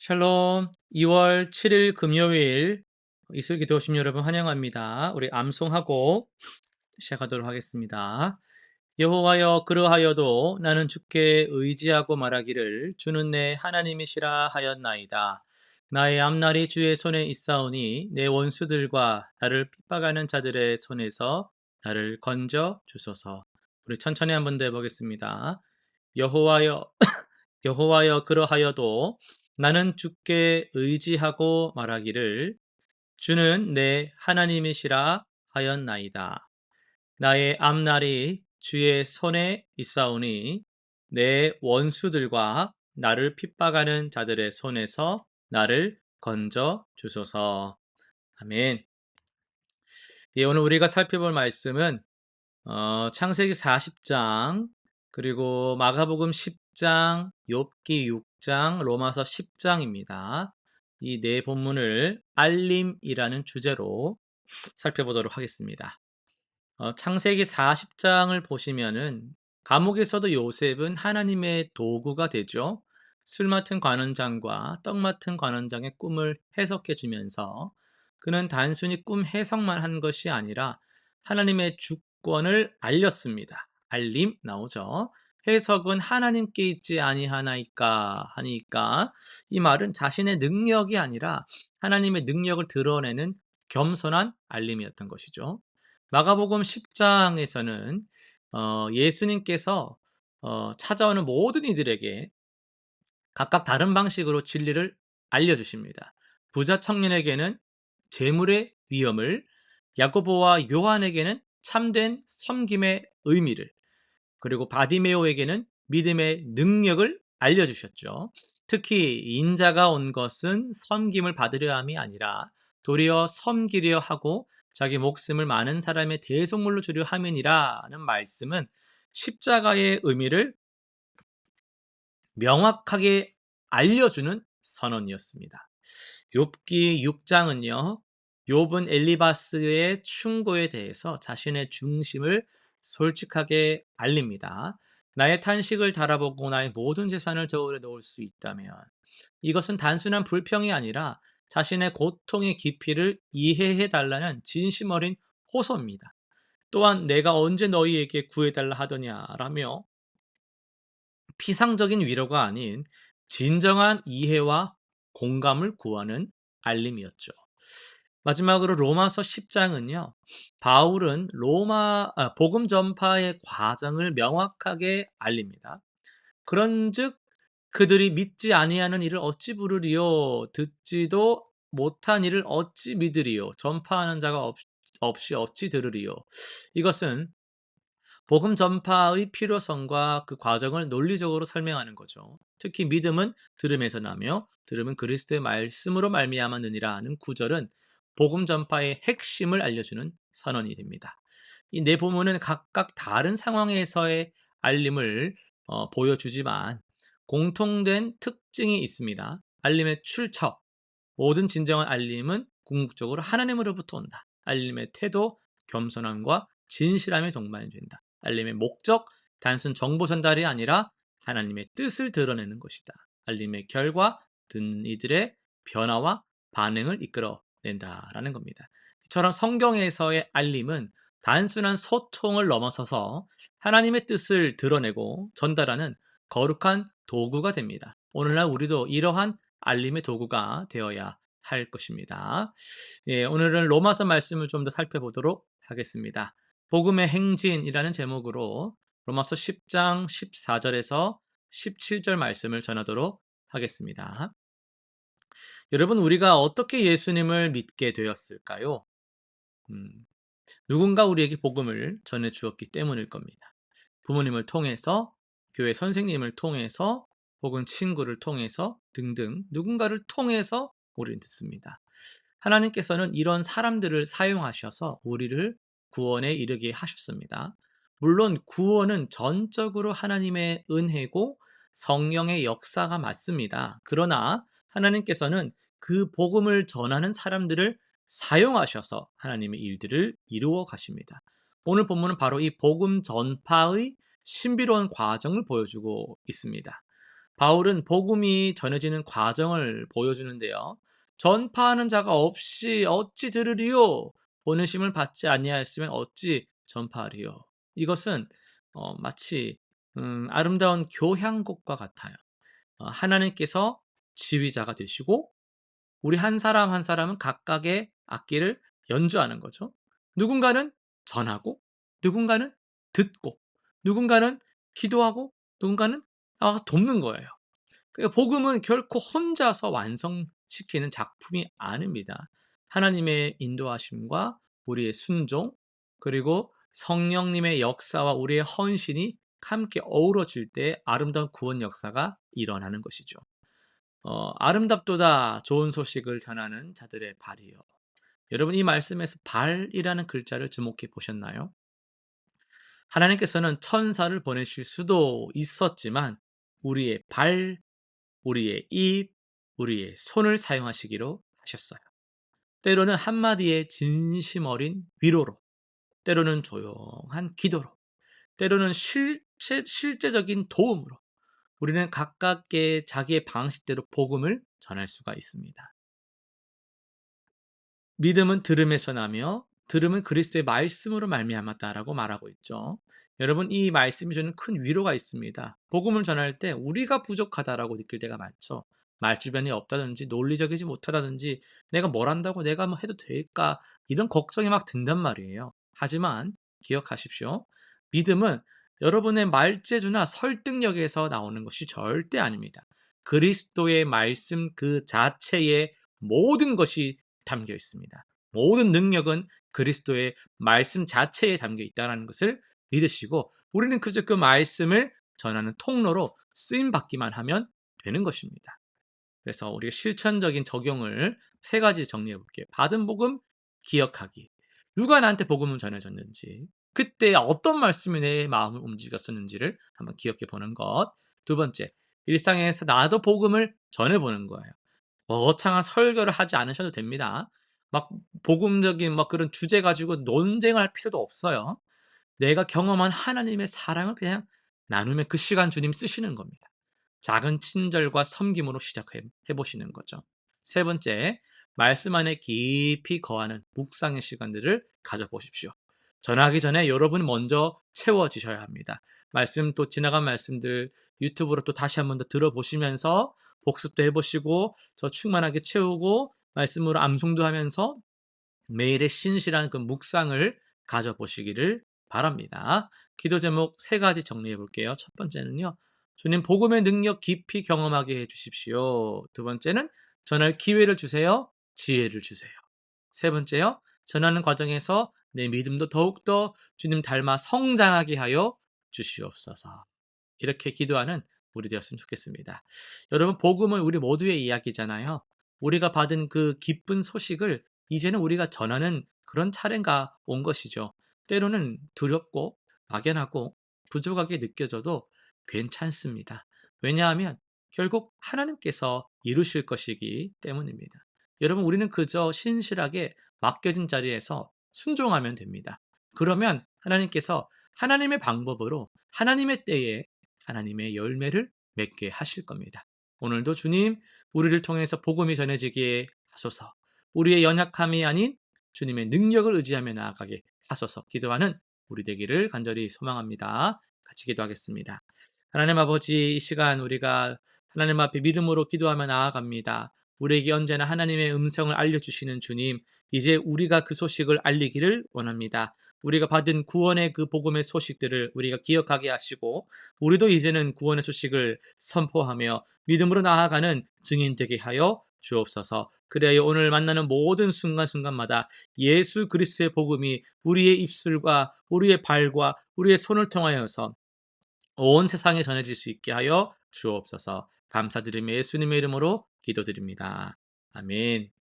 샬롬. 2월 7일 금요일 이슬기도 오신 여러분 환영합니다. 우리 암송하고 시작하도록 하겠습니다. 여호와여, 그러하여도 나는 주께 의지하고 말하기를 주는 내 하나님이시라 하였나이다. 나의 앞날이 주의 손에 있사오니 내 원수들과 나를 핍박하는 자들의 손에서 나를 건져 주소서. 우리 천천히 한번 더 해보겠습니다. 여호와여, 여호와여, 그러하여도 나는 주께 의지하고 말하기를 주는 내 하나님이시라 하였나이다. 나의 앞날이 주의 손에 있사오니 내 원수들과 나를 핍박하는 자들의 손에서 나를 건져 주소서. 아멘. 예, 오늘 우리가 살펴볼 말씀은 창세기 40장, 그리고 마가복음 10장, 욥기 6장, 로마서 10장입니다. 이 네 본문을 알림이라는 주제로 살펴보도록 하겠습니다. 창세기 40장을 보시면은 감옥에서도 요셉은 하나님의 도구가 되죠. 술 맡은 관원장과 떡 맡은 관원장의 꿈을 해석해 주면서 그는 단순히 꿈 해석만 한 것이 아니라 하나님의 주권을 알렸습니다. 알림 나오죠. 해석은 하나님께 있지 아니하나이까 하니까 이 말은 자신의 능력이 아니라 하나님의 능력을 드러내는 겸손한 알림이었던 것이죠. 마가복음 10장에서는 예수님께서 찾아오는 모든 이들에게 각각 다른 방식으로 진리를 알려주십니다. 부자 청년에게는 재물의 위험을, 야고보와 요한에게는 참된 섬김의 의미를, 그리고 바디메오에게는 믿음의 능력을 알려주셨죠. 특히 인자가 온 것은 섬김을 받으려 함이 아니라 도리어 섬기려 하고 자기 목숨을 많은 사람의 대속물로 주려 함이니라는 말씀은 십자가의 의미를 명확하게 알려주는 선언이었습니다. 욥기 6장은요. 욥은 엘리바스의 충고에 대해서 자신의 중심을 솔직하게 알립니다. 나의 탄식을 달아보고 나의 모든 재산을 저울에 넣을 수 있다면 이것은 단순한 불평이 아니라 자신의 고통의 깊이를 이해해 달라는 진심 어린 호소입니다. 또한 내가 언제 너희에게 구해달라 하더냐라며 피상적인 위로가 아닌 진정한 이해와 공감을 구하는 알림이었죠. 마지막으로 로마서 10장은요. 바울은 복음 전파의 과정을 명확하게 알립니다. 그런즉 그들이 믿지 아니하는 일을 어찌 부르리요, 듣지도 못한 일을 어찌 믿으리요, 전파하는 자가 없이 어찌 들으리요. 이것은 복음 전파의 필요성과 그 과정을 논리적으로 설명하는 거죠. 특히 믿음은 들음에서 나며 들음은 그리스도의 말씀으로 말미암아 느니라는 구절은 복음 전파의 핵심을 알려주는 선언이 됩니다. 이 네 본문은 각각 다른 상황에서의 알림을 보여주지만 공통된 특징이 있습니다. 알림의 출처, 모든 진정한 알림은 궁극적으로 하나님으로부터 온다. 알림의 태도, 겸손함과 진실함이 동반이 된다. 알림의 목적, 단순 정보 전달이 아니라 하나님의 뜻을 드러내는 것이다. 알림의 결과, 듣는 이들의 변화와 반응을 이끌어낸다라는 겁니다. 이처럼 성경에서의 알림은 단순한 소통을 넘어서서 하나님의 뜻을 드러내고 전달하는 거룩한 도구가 됩니다. 오늘날 우리도 이러한 알림의 도구가 되어야 할 것입니다. 예, 오늘은 로마서 말씀을 좀 더 살펴보도록 하겠습니다. 복음의 행진이라는 제목으로 로마서 10장 14절에서 17절 말씀을 전하도록 하겠습니다. 여러분, 우리가 어떻게 예수님을 믿게 되었을까요? 음, 누군가 우리에게 복음을 전해 주었기 때문일 겁니다. 부모님을 통해서, 교회 선생님을 통해서, 혹은 친구를 통해서 등등 누군가를 통해서 우리는 듣습니다. 하나님께서는 이런 사람들을 사용하셔서 우리를 구원에 이르게 하셨습니다. 물론 구원은 전적으로 하나님의 은혜고 성령의 역사가 맞습니다. 그러나 하나님께서는 그 복음을 전하는 사람들을 사용하셔서 하나님의 일들을 이루어 가십니다. 오늘 본문은 바로 이 복음 전파의 신비로운 과정을 보여주고 있습니다. 바울은 복음이 전해지는 과정을 보여주는데요. 전파하는 자가 없이 어찌 들으리요? 보내심을 받지 아니하였으면 어찌 전파하리요? 이것은 마치 아름다운 교향곡과 같아요. 하나님께서 지휘자가 되시고 우리 한 사람 한 사람은 각각의 악기를 연주하는 거죠. 누군가는 전하고 누군가는 듣고 누군가는 기도하고 누군가는 나와서 돕는 거예요. 그러니까 복음은 결코 혼자서 완성시키는 작품이 아닙니다. 하나님의 인도하심과 우리의 순종, 그리고 성령님의 역사와 우리의 헌신이 함께 어우러질 때 아름다운 구원 역사가 일어나는 것이죠. 아름답도다 좋은 소식을 전하는 자들의 발이요. 여러분 이 말씀에서 발이라는 글자를 주목해 보셨나요? 하나님께서는 천사를 보내실 수도 있었지만 우리의 발, 우리의 입, 우리의 손을 사용하시기로 하셨어요. 때로는 한마디의 진심 어린 위로로, 때로는 조용한 기도로, 때로는 실제적인 도움으로 우리는 각각의 자기의 방식대로 복음을 전할 수가 있습니다. 믿음은 들음에서 나며 들음은 그리스도의 말씀으로 말미암았다라고 말하고 있죠. 여러분 이 말씀이 주는 큰 위로가 있습니다. 복음을 전할 때 우리가 부족하다라고 느낄 때가 많죠. 말 주변이 없다든지 논리적이지 못하다든지 내가 뭘 한다고 내가 뭐 해도 될까 이런 걱정이 막 든단 말이에요. 하지만 기억하십시오. 믿음은 여러분의 말재주나 설득력에서 나오는 것이 절대 아닙니다. 그리스도의 말씀 그 자체의 모든 것이 담겨 있습니다. 모든 능력은 그리스도의 말씀 자체에 담겨 있다는 것을 믿으시고 우리는 그저 그 말씀을 전하는 통로로 쓰임 받기만 하면 되는 것입니다. 그래서 우리가 실천적인 적용을 세 가지 정리해 볼게요. 받은 복음 기억하기. 누가 나한테 복음을 전해줬는지, 그때 어떤 말씀이 내 마음을 움직였었는지를 한번 기억해 보는 것. 두 번째, 일상에서 나도 복음을 전해 보는 거예요. 거창한 설교를 하지 않으셔도 됩니다. 막 복음적인 막 그런 주제 가지고 논쟁할 필요도 없어요. 내가 경험한 하나님의 사랑을 그냥 나누면 그 시간 주님 쓰시는 겁니다. 작은 친절과 섬김으로 시작해 보시는 거죠. 세 번째, 말씀 안에 깊이 거하는 묵상의 시간들을 가져보십시오. 전하기 전에 여러분 먼저 채워지셔야 합니다. 말씀 또 지나간 말씀들 유튜브로 또 다시 한번 더 들어보시면서 복습도 해보시고 저 충만하게 채우고 말씀으로 암송도 하면서 매일의 신실한 그 묵상을 가져보시기를 바랍니다. 기도 제목 세 가지 정리해 볼게요. 첫 번째는요. 주님 복음의 능력 깊이 경험하게 해 주십시오. 두 번째는 전할 기회를 주세요. 지혜를 주세요. 세 번째요. 전하는 과정에서 내 믿음도 더욱더 주님 닮아 성장하게 하여 주시옵소서. 이렇게 기도하는 우리 되었으면 좋겠습니다. 여러분 복음은 우리 모두의 이야기잖아요. 우리가 받은 그 기쁜 소식을 이제는 우리가 전하는 그런 차례가 온 것이죠. 때로는 두렵고 막연하고 부족하게 느껴져도 괜찮습니다. 왜냐하면 결국 하나님께서 이루실 것이기 때문입니다. 여러분 우리는 그저 신실하게 맡겨진 자리에서 순종하면 됩니다. 그러면 하나님께서 하나님의 방법으로 하나님의 때에 하나님의 열매를 맺게 하실 겁니다. 오늘도 주님 우리를 통해서 복음이 전해지게 하소서. 우리의 연약함이 아닌 주님의 능력을 의지하며 나아가게 하소서. 기도하는 우리 되기를 간절히 소망합니다. 같이 기도하겠습니다. 하나님 아버지 이 시간 우리가 하나님 앞에 믿음으로 기도하며 나아갑니다. 우리에게 언제나 하나님의 음성을 알려주시는 주님, 이제 우리가 그 소식을 알리기를 원합니다. 우리가 받은 구원의 그 복음의 소식들을 우리가 기억하게 하시고 우리도 이제는 구원의 소식을 선포하며 믿음으로 나아가는 증인 되게 하여 주옵소서. 그래야 오늘 만나는 모든 순간순간마다 예수 그리스도의 복음이 우리의 입술과 우리의 발과 우리의 손을 통하여서 온 세상에 전해질 수 있게 하여 주옵소서. 감사드리며 예수님의 이름으로 기도드립니다. 아멘.